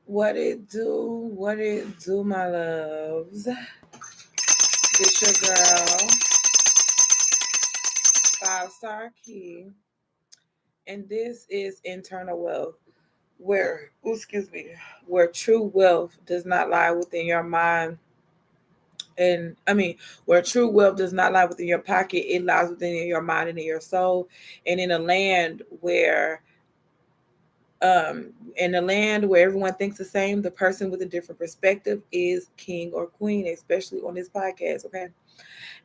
What it do, my loves? It's your girl, 5 Star Key, and this is Internal Wealth, where true wealth does not lie within your mind, and where true wealth does not lie within your pocket, it lies within your mind and in your soul, and um in a land where everyone thinks the same, the person with a different perspective is king or queen, especially on this podcast. Okay.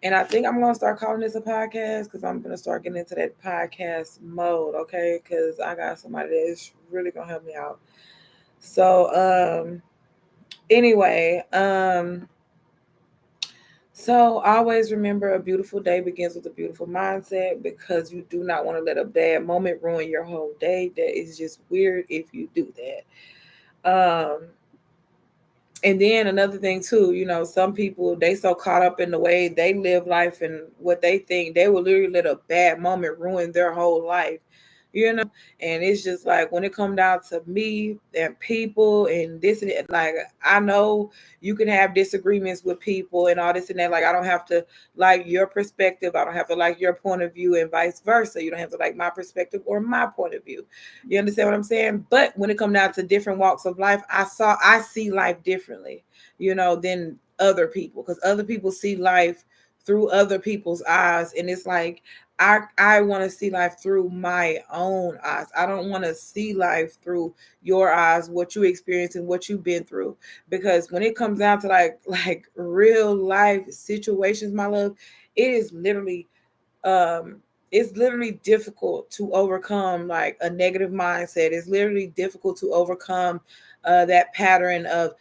And I think I'm gonna start calling this a podcast because I'm gonna start getting into that podcast mode, okay? Because I got somebody that's really gonna help me out. So, anyway, so always remember, a beautiful day begins with a beautiful mindset, because you do not want to let a bad moment ruin your whole day. That is just weird if you do that. And then another thing too, some people, they so caught up in the way they live life and what they think, they will literally let a bad moment ruin their whole life, you know. And it's just like, when it comes down to me and people and this and that, like, I know you can have disagreements with people and all this and that. Like, I don't have to like your perspective, I don't have to like your point of view, and vice versa. You don't have to like my perspective or my point of view. You understand what I'm saying? But when it comes down to different walks of life, I see life differently, than other people, because other people see life through other people's eyes, and it's like, I want to see life through my own eyes. I don't want to see life through your eyes, what you experience and what you've been through. Because when it comes down to like real life situations, my love, it is literally um it's literally difficult to overcome like a negative mindset. It's literally difficult to overcome that pattern of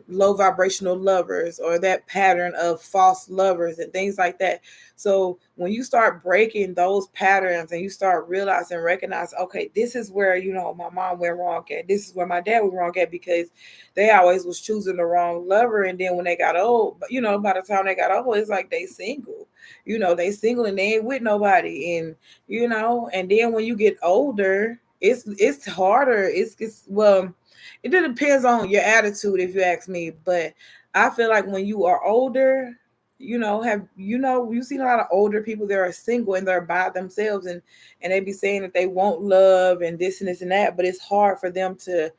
low vibrational lovers, or that pattern of false lovers and things like that. So when you start breaking those patterns and you start realizing, recognize, okay, this is where my mom went wrong at, this is where my dad went wrong at, because they always was choosing the wrong lover. And then when they got old, by the time they got old, it's like they single. They single and they ain't with nobody. And and then when you get older, it's harder. It's well, it depends on your attitude, if you ask me. But I feel like when you are older, you've seen a lot of older people that are single and they're by themselves, and they be saying that they want love and this and that, but it's hard for them to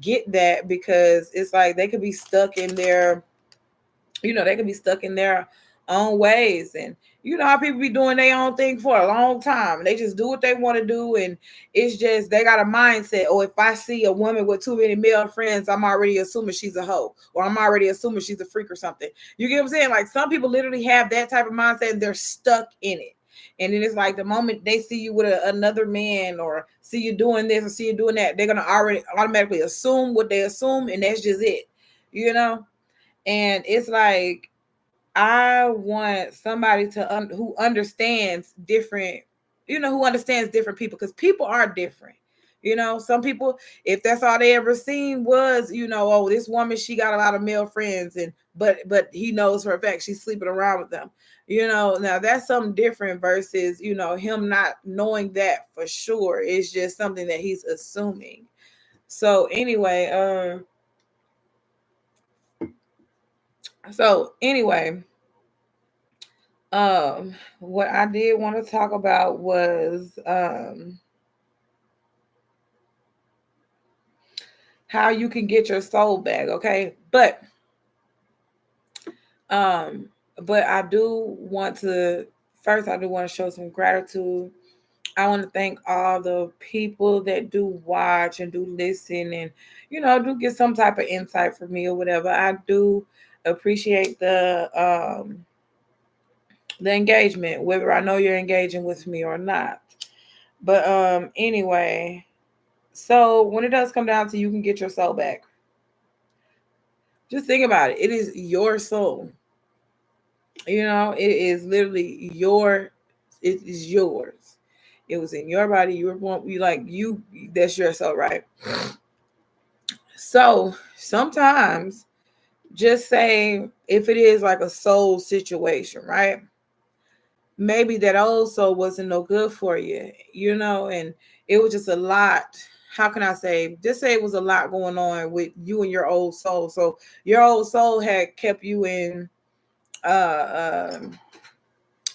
get that, because it's like they could be stuck in their own ways. And you know how people be doing their own thing for a long time. They just do what they want to do. And it's just, they got a mindset. Or if I see a woman with too many male friends, I'm already assuming she's a hoe, or I'm already assuming she's a freak or something. You get what I'm saying? Like, some people literally have that type of mindset and they're stuck in it. And then it's like, the moment they see you with another man, or see you doing this or see you doing that, they're going to already automatically assume what they assume. And that's just it, you know? And it's like, I want somebody who understands different, who understands different people, because people are different. Some people, if that's all they ever seen was, oh, this woman, she got a lot of male friends, and but he knows for a fact she's sleeping around with them. Now that's something different versus, him not knowing that for sure. It's just something that he's assuming. So anyway, what I did want to talk about was how you can get your soul back, okay? Um but I do want to first, I do want to show some gratitude. I want to thank all the people that do watch and do listen, and do get some type of insight from me or whatever. I do appreciate the engagement, whether I know you're engaging with me or not. But anyway, so when it does come down to you can get your soul back, just think about it. It is your soul. It is literally it is yours. It was in your body. You were born, that's your soul, right? So sometimes, just say, if it is like a soul situation, right? Maybe that old soul wasn't no good for you, and it was just a lot how can I say, just say it was a lot going on with you and your old soul. So your old soul had kept you in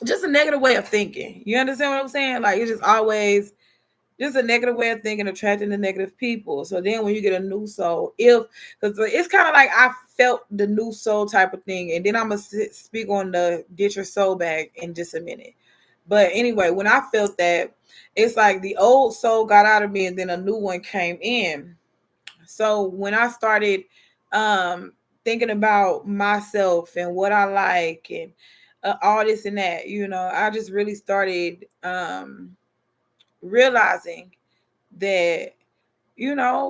just a negative way of thinking. You understand what I'm saying? Like it's just always just a negative way of thinking, attracting the negative people. So then when you get a new soul, if because it's kind of like I felt the new soul type of thing, and then I'm gonna speak on the get your soul back in just a minute. But anyway, when I felt that, it's like the old soul got out of me, and then a new one came in. So when I started um, thinking about myself and what I like and all this and that, I just really started realizing that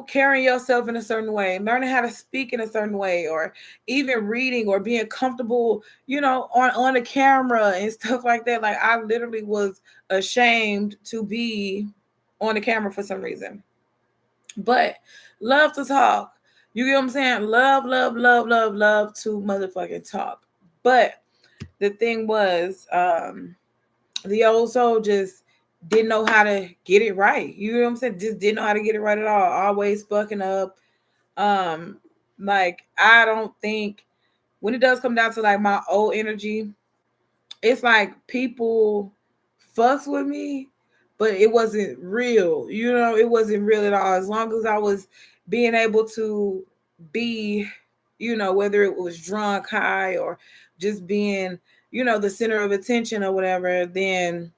carrying yourself in a certain way, learning how to speak in a certain way, or even reading or being comfortable, on a camera and stuff like that. Like I literally was ashamed to be on the camera for some reason. But love to talk. You get what I'm saying? Love, love, love, love, love to motherfucking talk. But the thing was, the old soul just didn't know how to get it right. You know what I'm saying? Just didn't know how to get it right at all. Always fucking up. Um, like I don't think when it does come down to like my old energy, it's like people fucks with me, but it wasn't real. It wasn't real at all. As long as I was being able to be, whether it was drunk, high, or just being, the center of attention or whatever, then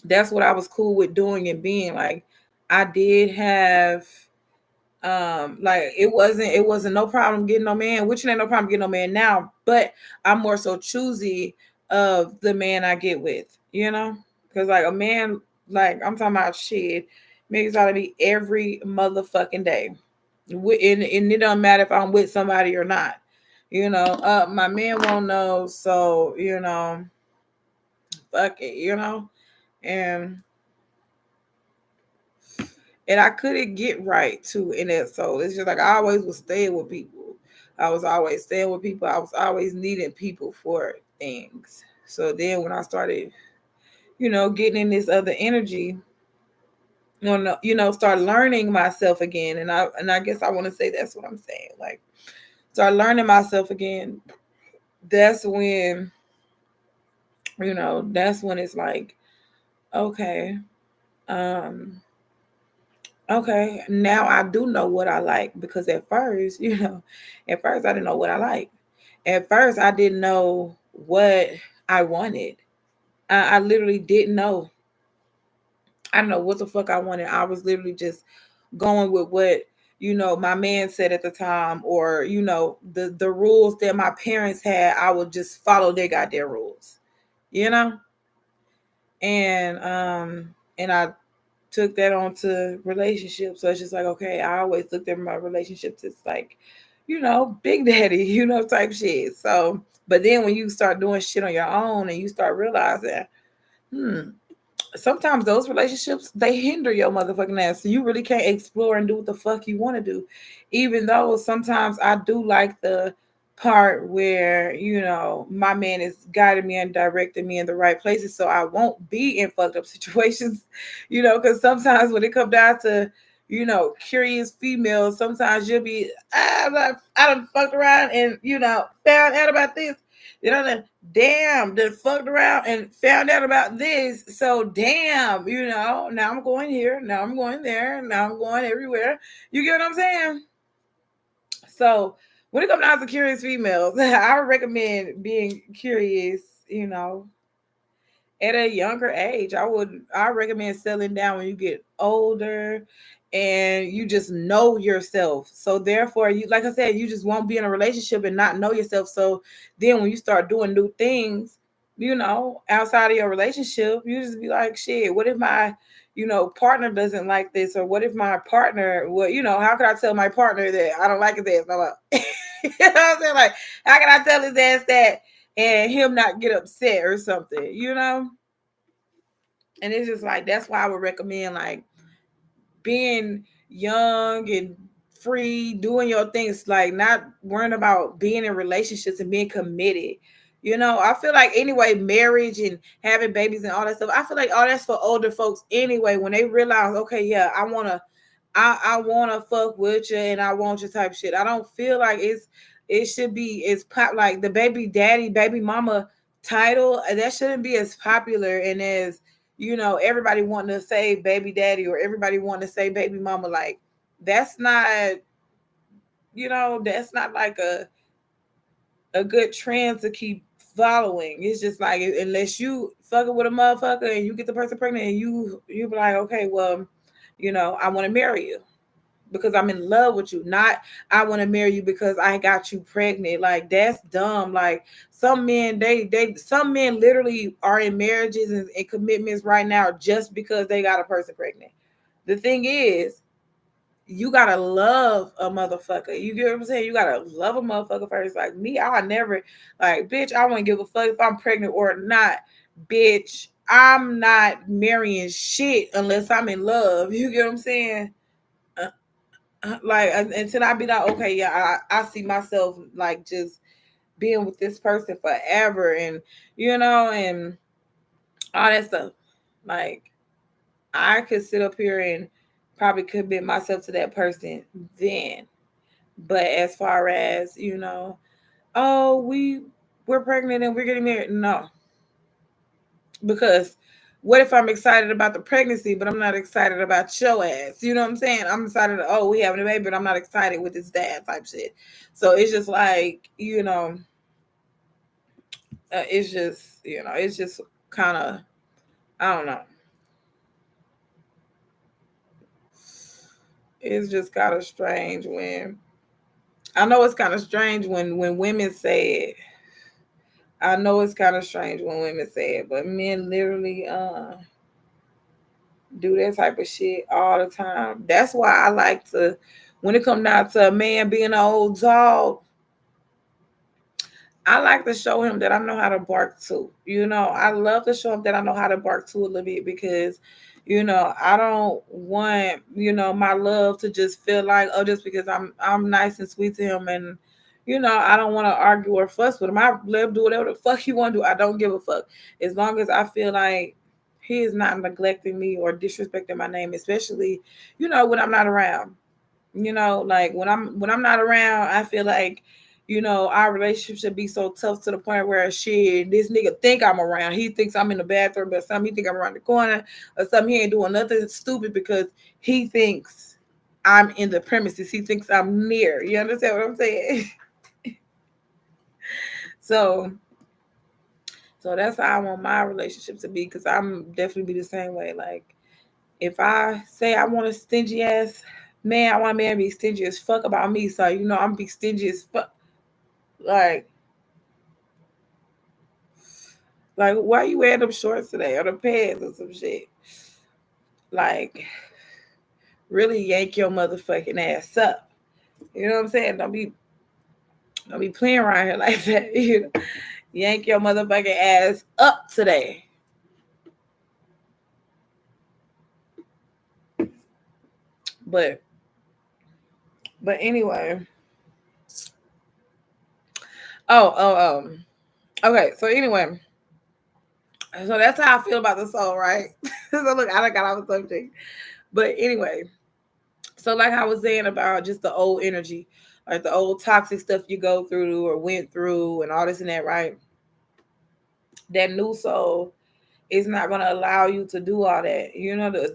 that's what I was cool with doing and being. Like I did have like it wasn't no problem getting no man, which ain't no problem getting no man now, but I'm more so choosy of the man I get with, because like a man, like I'm talking about shit, makes out to be every motherfucking day, and it don't matter if I'm with somebody or not, my man won't know, so fuck it, and I couldn't get right too in that soul. It's just like I always was staying with people. I was always staying with people. I was always needing people for things. So then when I started, getting in this other energy, start learning myself again. And I guess I want to say that's what I'm saying. Like start learning myself again. That's when, that's when it's like, okay, um, okay, now I do know what I like, because at first, I didn't know what I like. At first, I didn't know what I wanted. I literally didn't know. I don't know what the fuck I wanted. I was literally just going with what my man said at the time, or the rules that my parents had. I would just follow their goddamn rules, you know. And I took that on to relationships. So it's just like, okay, I always looked at my relationships as like, big daddy, type shit. So, but then when you start doing shit on your own and you start realizing, hmm, sometimes those relationships, they hinder your motherfucking ass. So you really can't explore and do what the fuck you want to do. Even though sometimes I do like the part where, my man is guiding me and directing me in the right places so I won't be in fucked up situations, because sometimes when it comes down to, curious females, sometimes you'll be, I done fucked around and, found out about this. Damn, done fucked around and found out about this. So damn, now I'm going here, now I'm going there, now I'm going everywhere. You get what I'm saying? So when it comes down to curious females, I would recommend being curious, at a younger age. I recommend settling down when you get older and you just know yourself. So therefore, you, like I said, you just won't be in a relationship and not know yourself. So then when you start doing new things, outside of your relationship, you just be like, shit, what if my partner doesn't like this? Or what if my partner, how can I tell my partner that I don't like his ass? You know what I'm saying? Like, how can I tell his ass that and him not get upset or something, And it's just like, that's why I would recommend like being young and free, doing your things, like not worrying about being in relationships and being committed. I feel like anyway, marriage and having babies and all that stuff, I feel like all that's for older folks anyway, when they realize, okay, yeah, I wanna fuck with you and I want you type shit. I don't feel like it should be as pop like the baby daddy, baby mama title. That shouldn't be as popular and as everybody wanting to say baby daddy or everybody wanting to say baby mama. Like that's not that's not like a good trend to keep following. It's just like unless you fucking with a motherfucker and you get the person pregnant and you be like, okay, well, I want to marry you because I'm in love with you. Not I want to marry you because I got you pregnant. Like that's dumb. Like some men, some men literally are in marriages and commitments right now just because they got a person pregnant. The thing is, you gotta love a motherfucker. You get what I'm saying? You gotta love a motherfucker first. Like me, I never like, bitch, I wouldn't give a fuck if I'm pregnant or not. Bitch, I'm not marrying shit unless I'm in love. You get what I'm saying? Uh, like until I be like, okay, yeah, I see myself like just being with this person forever and and all that stuff. Like I could sit up here and probably commit myself to that person then. But as far as, oh, we're pregnant and we're getting married. No. Because what if I'm excited about the pregnancy, but I'm not excited about your ass? You know what I'm saying? I'm excited, oh, we having a baby, but I'm not excited with his dad type shit. So it's just like, it's just kind of, I don't know. It's just kind of strange when I know it's kind of strange when women say it. I know it's kind of strange when women say it, but men literally do that type of shit all the time. That's why I like to, when it comes down to a man being an old dog, I like to show him that I know how to bark too. I love to show him that I know how to bark too a little bit because, I don't want, my love to just feel like, oh, just because I'm nice and sweet to him and I don't want to argue or fuss with him. I let him do whatever the fuck he want to do. I don't give a fuck. As long as I feel like he is not neglecting me or disrespecting my name, especially, when I'm not around. Like when I'm not around, I feel like our relationship should be so tough to the point where shit, this nigga think I'm around. He thinks I'm in the bathroom, but something he think I'm around the corner, or something he ain't doing nothing stupid because he thinks I'm in the premises. He thinks I'm near. You understand what I'm saying? so so that's how I want my relationship to be because I'm definitely be the same way. Like if I say I want a stingy ass man, I want a man to be stingy as fuck about me. So I'm be stingy as fuck. Like Like, why you wearing them shorts today or the pants or some shit? Like, really yank your motherfucking ass up. You know what I'm saying? Don't be playing around here like that. Yank your motherfucking ass up today. But anyway. Okay, so anyway. So that's how I feel about the soul, right? So look, I done got off the subject. But anyway, so like I was saying about just the old energy, like the old toxic stuff you go through or went through and all this and that, right? That new soul is not going to allow you to do all that.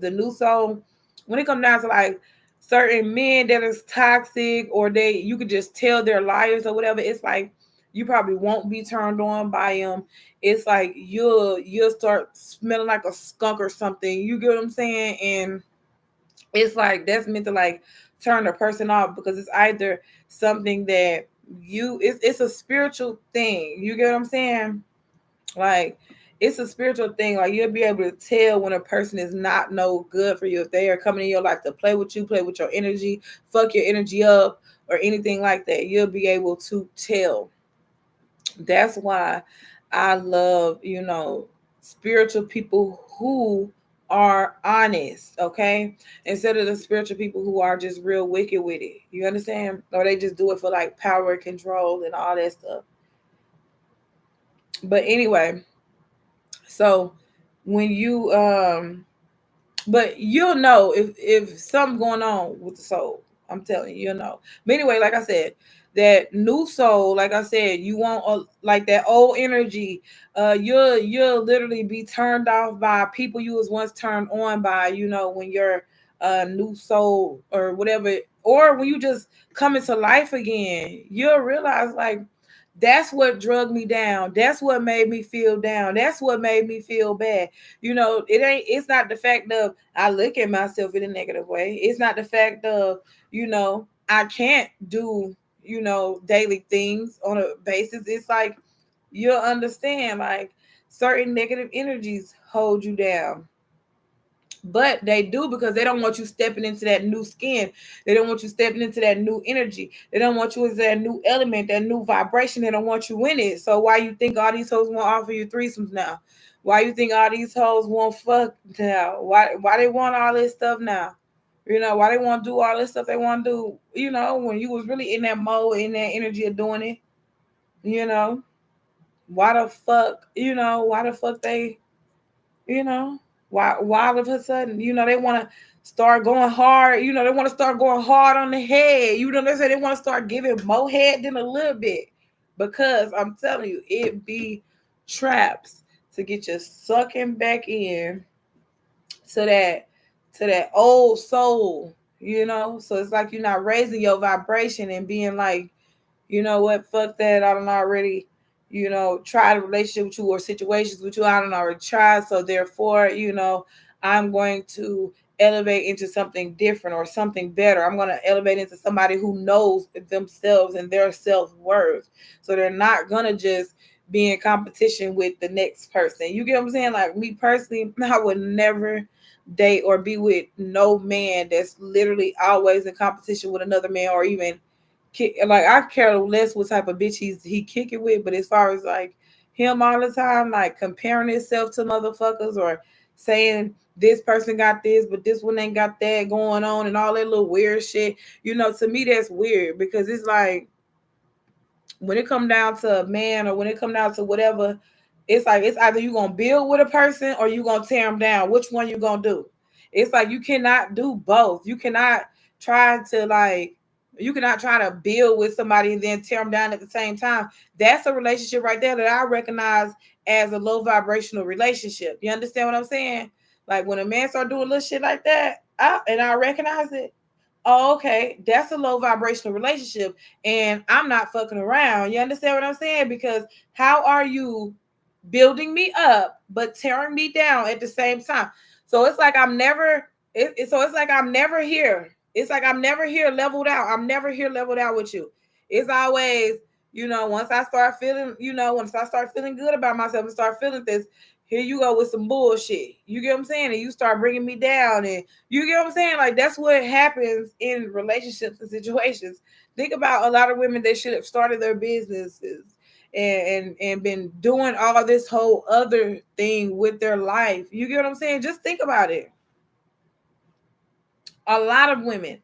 The new soul, when it comes down to like certain men that is toxic or you could just tell they're liars or whatever, it's like you probably won't be turned on by them. It's like you'll start smelling like a skunk or something. You get what I'm saying? And it's like that's meant to like turn a person off because it's either something that it's a spiritual thing. You get what I'm saying? Like it's a spiritual thing. Like you'll be able to tell when a person is not no good for you. If they are coming in your life to play with you, play with your energy, fuck your energy up, or anything like that, you'll be able to tell. That's why I love, spiritual people who are honest, okay? Instead of the spiritual people who are just real wicked with it. You understand? Or they just do it for like power and control and all that stuff. But anyway, so when you But you'll know if something going on with the soul. I'm telling you, you'll know. But anyway, like I said, that new soul, like I said, you want like that old energy. You'll literally be turned off by people you was once turned on by. When you're a new soul or whatever, or when you just come into life again, you'll realize like that's what drug me down. That's what made me feel down. That's what made me feel bad. It's not the fact of I look at myself in a negative way. It's not the fact of, I can't do, daily things on a basis. It's like you'll understand like certain negative energies hold you down, but they do because they don't want you stepping into that new skin. They don't want you stepping into that new energy. They don't want you into that new element, that new vibration. They don't want you in it. So why you think all these hoes want to offer you threesomes now? Why you think all these hoes want fuck now? Why they want all this stuff now? Why they want to do all this stuff they want to do, when you was really in that mode, in that energy of doing it, you know? Why the fuck they, you know, why all of a sudden, they want to start going hard, they want to start going hard on the head, they say they want to start giving more head than a little bit, because I'm telling you, it be traps to get you sucking back in to that old soul, so it's like you're not raising your vibration and being like, you know what, fuck that. I don't already, tried a relationship with you or situations with you. I don't already tried. So therefore, I'm going to elevate into something different or something better. I'm going to elevate into somebody who knows themselves and their self-worth. So they're not going to just be in competition with the next person. You get what I'm saying? Like me personally, I would never date or be with no man that's literally always in competition with another man, or even like I care less what type of bitch he kick it with, but as far as like him all the time, like comparing himself to motherfuckers or saying this person got this, but this one ain't got that going on and all that little weird shit, to me that's weird, because it's like when it come down to a man or when it come down to whatever, it's like it's either you gonna build with a person or you gonna tear them down. Which one you gonna do? It's like you cannot do both. Try to like you cannot try to build with somebody and then tear them down at the same time. That's a relationship right there that I recognize as a low vibrational relationship. You understand what I'm saying? Like when a man start doing little shit like that, I recognize it. Oh, okay, that's a low vibrational relationship, and I'm not fucking around. You understand what I'm saying? Because how are you building me up but tearing me down at the same time? So it's like I'm never. So it's like I'm never here. It's like I'm never here leveled out. I'm never here leveled out with you. It's always, once I start feeling, once I start feeling good about myself and start feeling this, here you go with some bullshit. You get what I'm saying? And you start bringing me down, and you get what I'm saying? Like that's what happens in relationships and situations. Think about a lot of women that should have started their businesses and been doing all this whole other thing with their life. You get what I'm saying? Just think about it. A lot of women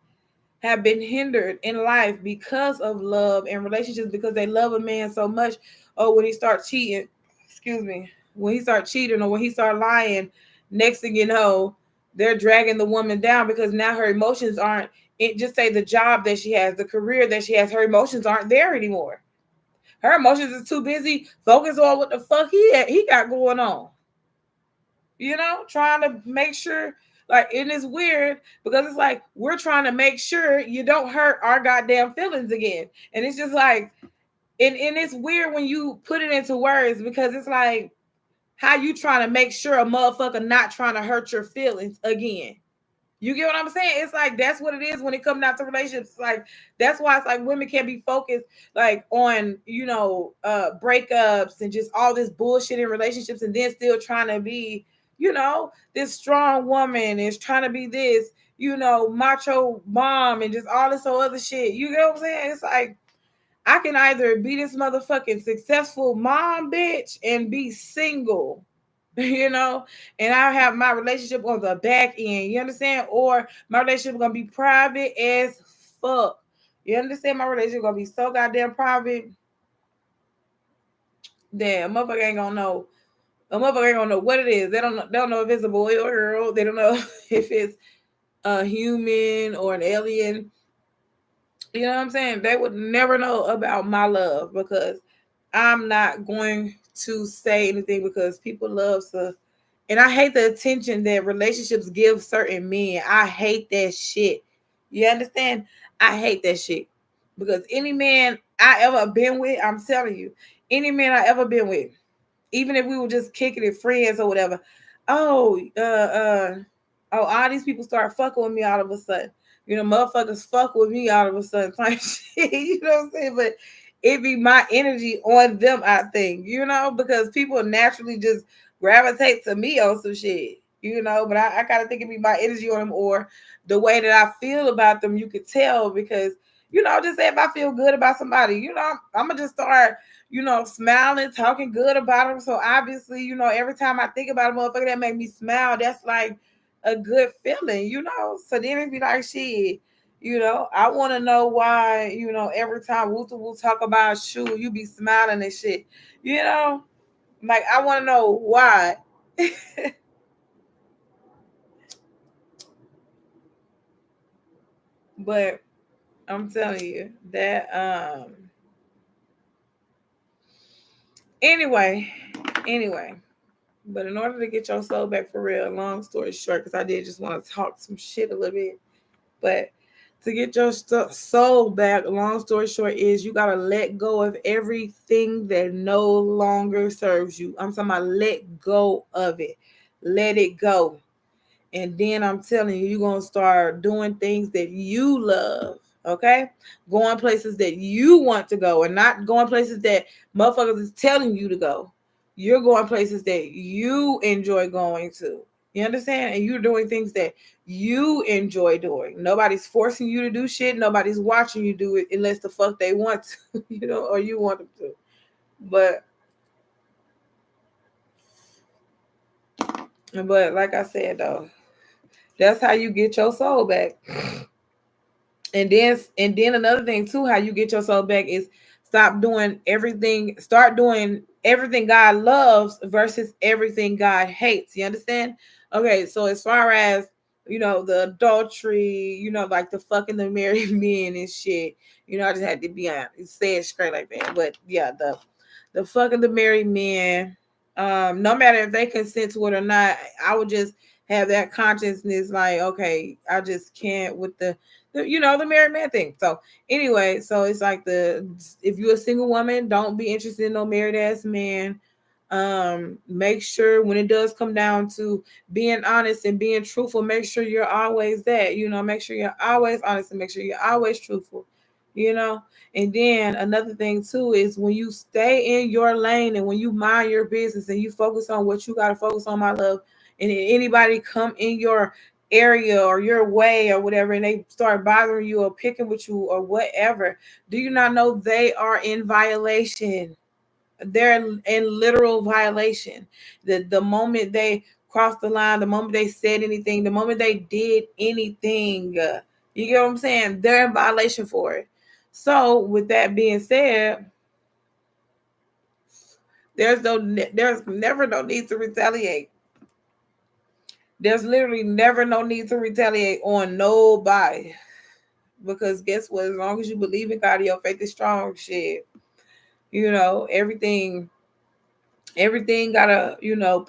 have been hindered in life because of love and relationships, because they love a man so much. Oh, when he starts cheating, excuse me, when he start cheating or when he start lying, next thing you know, they're dragging the woman down because now her emotions aren't it. Just say the job that she has, the career that she has, her emotions aren't there anymore. Her emotions is too busy focused on what the fuck he got going on. Trying to make sure, like, and it's weird because it's like we're trying to make sure you don't hurt our goddamn feelings again. And it's just like, and it's weird when you put it into words, because it's like, how you trying to make sure a motherfucker not trying to hurt your feelings again? You get what I'm saying? It's like that's what it is when it comes down to relationships. It's like that's why it's like women can't be focused like on breakups and just all this bullshit in relationships, and then still trying to be this strong woman, is trying to be this macho mom and just all this other shit. You get what I'm saying? It's like I can either be this motherfucking successful mom bitch and be single, and I have my relationship on the back end, you understand? Or my relationship gonna be private as fuck. You understand? My relationship gonna be so goddamn private. Damn, motherfucker ain't gonna know A motherfucker ain't gonna know what it is. They don't know if it's a boy or a girl. They don't know if it's a human or an alien. You know what I'm saying? They would never know about my love because I'm not going to say anything because people love to, and I hate the attention that relationships give certain men. I hate that shit. You understand? I hate that shit because any man I ever been with, I'm telling you, any man I ever been with, even if we were just kicking it friends or whatever. Oh, all these people start fucking with me all of a sudden. Motherfuckers fuck with me all of a sudden type shit. You know what I'm saying? But it be my energy on them, I think, because people naturally just gravitate to me on some shit, but I kind of think it be my energy on them or the way that I feel about them. You could tell because, just say if I feel good about somebody, I'm going to just start smiling, talking good about them. So obviously, every time I think about a motherfucker that make me smile, that's like a good feeling, So then it be like, shit, I want to know why, every time we'll talk about shoe, you be smiling and shit, like I want to know why. But I'm telling you that, anyway. But in order to get your soul back for real, long story short, because I did just want to talk some shit a little bit, but to get your soul back, long story short, is you got to let go of everything that no longer serves you. I'm talking about let go of it. Let it go. And then I'm telling you, you're going to start doing things that you love. Okay? Going places that you want to go and not going places that motherfuckers is telling you to go. You're going places that you enjoy going to. You understand? And you're doing things that you enjoy doing. Nobody's forcing you to do shit. Nobody's watching you do it unless the fuck they want to, or you want them to. But like I said, though, that's how you get your soul back. And then another thing too, how you get your soul back is start doing everything God loves versus everything God hates. You understand? Okay, so as far as the adultery, like the fucking the married men and shit, I just had to be on say it straight like that. But yeah, the fucking the married men, no matter if they consent to it or not, I would just have that consciousness like, okay, I just can't with the married man thing. So anyway, so it's like if you're a single woman, don't be interested in no married ass man. Make sure when it does come down to being honest and being truthful, make sure you're always that, make sure you're always honest and make sure you're always truthful, and then another thing too is when you stay in your lane and when you mind your business and you focus on what you got to focus on, my love, and anybody come in your area or your way or whatever and they start bothering you or picking with you or whatever, do you not know they are in violation? They're in literal violation. The moment they crossed the line, the moment they said anything, the moment they did anything, you get what I'm saying? They're in violation for it. So with that being said, there's never no need to retaliate. There's literally never no need to retaliate on nobody. Because guess what? As long as you believe in God, your faith is strong, shit. Everything gotta,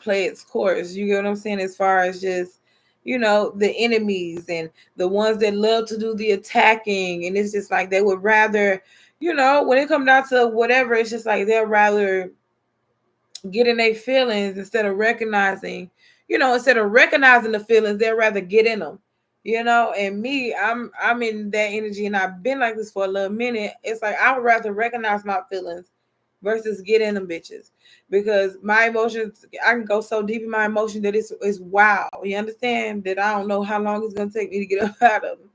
play its course. You get what I'm saying? As far as just, the enemies and the ones that love to do the attacking. And it's just like they would rather, when it comes down to whatever, it's just like they'd rather get in their feelings instead of recognizing the feelings, they'd rather get in them. And me, I'm in that energy and I've been like this for a little minute. It's like I would rather recognize my feelings versus get in them bitches, because my emotions, I can go so deep in my emotion that it's wow. You understand that I don't know how long it's gonna take me to get up out of them.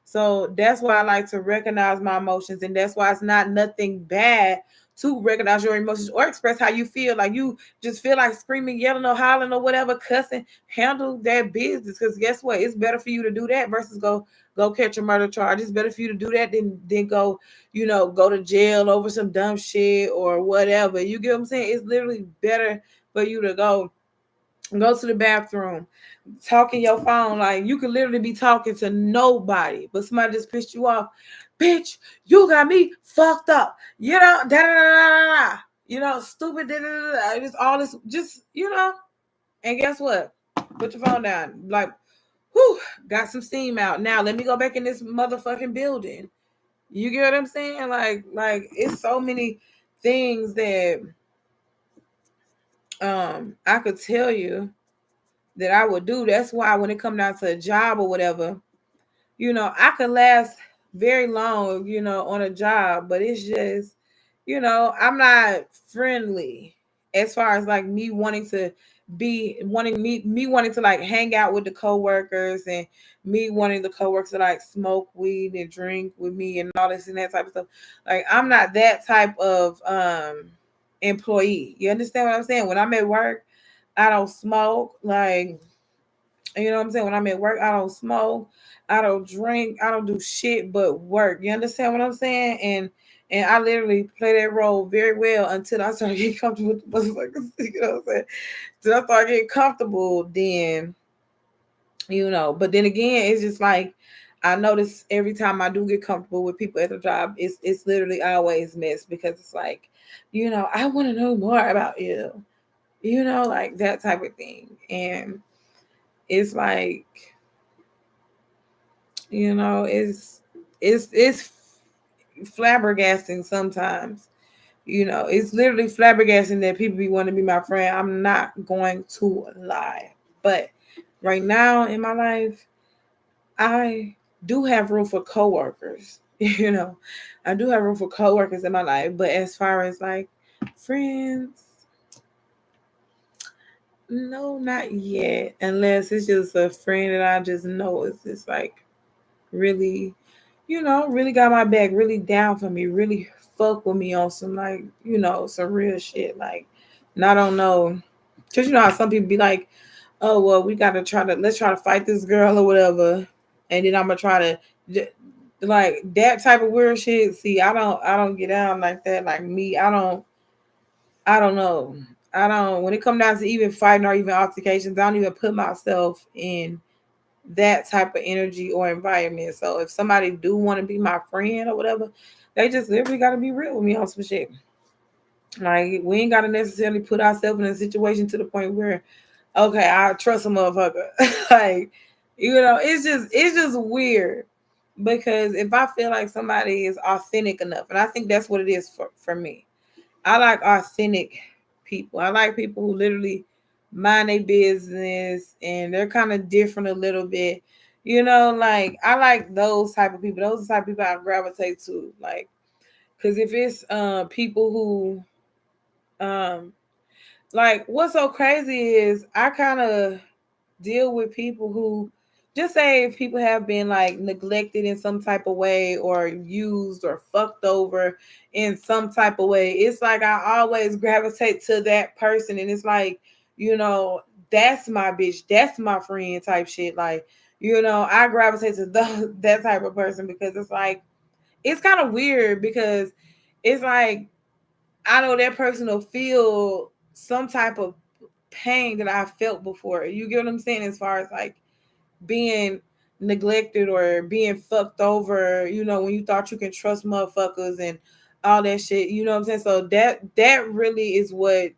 So that's why I like to recognize my emotions, and that's why it's not nothing bad to recognize your emotions or express how you feel. Like you just feel like screaming, yelling, or hollering, or whatever, cussing. Handle that business, because guess what? It's better for you to do that versus go catch a murder charge. It's better for you to do that than go, go to jail over some dumb shit or whatever. You get what I'm saying? It's literally better for you to go to the bathroom, talking your phone. Like you could literally be talking to nobody, but somebody just pissed you off. Bitch, you got me fucked up. Da da da da da. Stupid. Da da da da. Just all this. And guess what? Put your phone down. Like, whew, got some steam out. Now let me go back in this motherfucking building. You get what I'm saying? Like it's so many things that I could tell you that I would do. That's why when it comes down to a job or whatever, I could last very long, on a job, but it's just, I'm not friendly as far as like me wanting to me wanting to like hang out with the coworkers, and me wanting the coworkers to like smoke weed and drink with me and all this and that type of stuff. Like I'm not that type of employee. You understand what I'm saying? When I'm at work, I don't smoke. Like, you know what I'm saying? When I'm at work, I don't smoke, I don't drink, I don't do shit but work. You understand what I'm saying? And I literally play that role very well until I start getting comfortable with the motherfuckers. You know what I'm saying? Till I start getting comfortable, then But then again, it's just like I notice every time I do get comfortable with people at the job, it's literally always mess, because it's like, I want to know more about you, like that type of thing. And it's like, it's flabbergasting sometimes. It's literally flabbergasting that people be wanting to be my friend. I'm not going to lie. But right now in my life, I do have room for coworkers. I do have room for coworkers in my life. But as far as like friends, no, not yet. Unless it's just a friend that I just know is just like really, really got my back, really down for me, really fuck with me on some like, some real shit. Like, and I don't know, because how some people be like, oh well, let's try to fight this girl or whatever, and then I'm gonna try to like that type of weird shit. See, I don't get down like that. Like me, I don't know. I don't. When it comes down to even fighting or even altercations, I don't even put myself in that type of energy or environment. So if somebody do want to be my friend or whatever, they just literally got to be real with me on some shit. Like we ain't got to necessarily put ourselves in a situation to the point where, okay, I trust a motherfucker. Like, it's just weird, because if I feel like somebody is authentic enough, and I think that's what it is for me. I like authentic people. I like people who literally mind their business and they're kind of different a little bit. Like I like those type of people. Those are the type of people I gravitate to. Like, because if it's people who like, what's so crazy is I kind of deal with people who, just say if people have been like neglected in some type of way or used or fucked over in some type of way. It's like I always gravitate to that person, and it's like, that's my bitch, that's my friend type shit. Like, I gravitate to that type of person, because it's like, it's kind of weird, because it's like I know that person will feel some type of pain that I felt before. You get what I'm saying? As far as like being neglected or being fucked over, when you thought you can trust motherfuckers and all that shit, you know what I'm saying? So that really is what,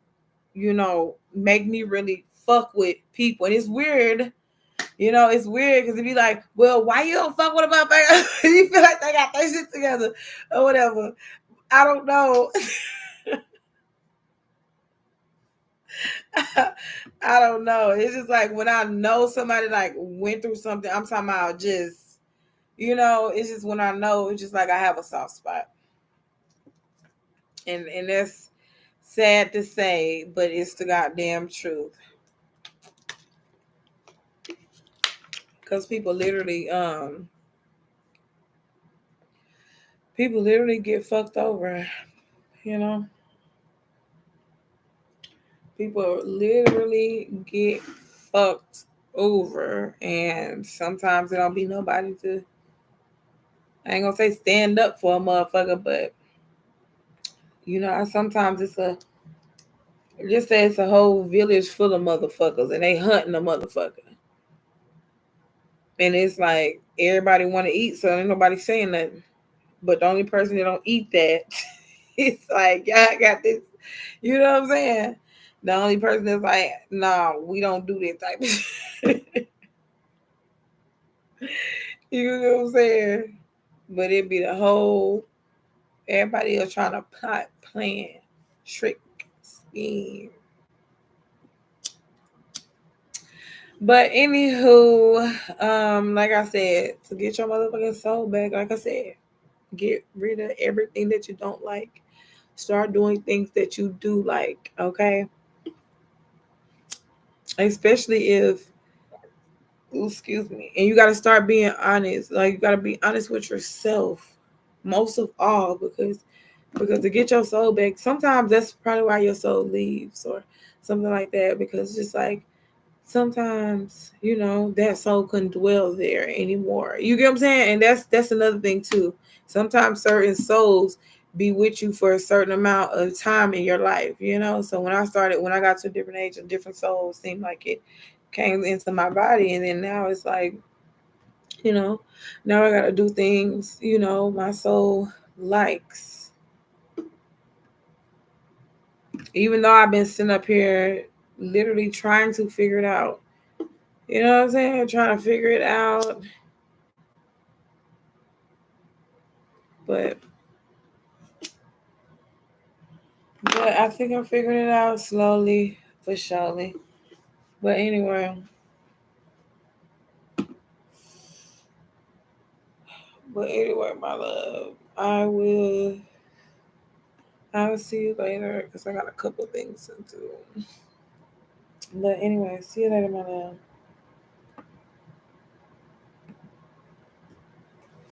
make me really fuck with people. And it's weird, it's weird, because it'd be like, well, why you don't fuck with a motherfucker? You feel like they got their shit together or whatever. I don't know. I don't know. It's just like when I know somebody like went through something, I'm talking about just, it's just when I know, it's just like I have a soft spot. And that's sad to say, but it's the goddamn truth. Because people literally get fucked over. You know, people literally get fucked over, and sometimes it don't be nobody to. I ain't gonna say stand up for a motherfucker, but sometimes it's a just say it's a whole village full of motherfuckers, and they hunting a motherfucker, and it's like everybody want to eat, so ain't nobody saying nothing. But the only person that don't eat that, it's like, yeah, I got this. You know what I'm saying? The only person that's like, nah, we don't do that type of shit. You know what I'm saying? But it'd be the whole, everybody else trying to plot, plan, trick, scheme. But anywho, like I said, to get your motherfucking soul back, like I said, get rid of everything that you don't like. Start doing things that you do like, okay? Especially if, ooh, excuse me, and you got to start being honest. Like you got to be honest with yourself, most of all, because to get your soul back, sometimes that's probably why your soul leaves or something like that. Because just like sometimes that soul couldn't dwell there anymore. You get what I'm saying? And that's another thing too. Sometimes certain souls be with you for a certain amount of time in your life. So when I got to a different age, a different soul seemed like it came into my body, and then now it's like you know now I gotta do things my soul likes, even though I've been sitting up here literally trying to figure it out. You know what I'm saying? Trying to figure it out. But I think I'm figuring it out slowly, for surely. But anyway, my love, I will see you later because I got a couple things to do. But anyway, see you later, my love.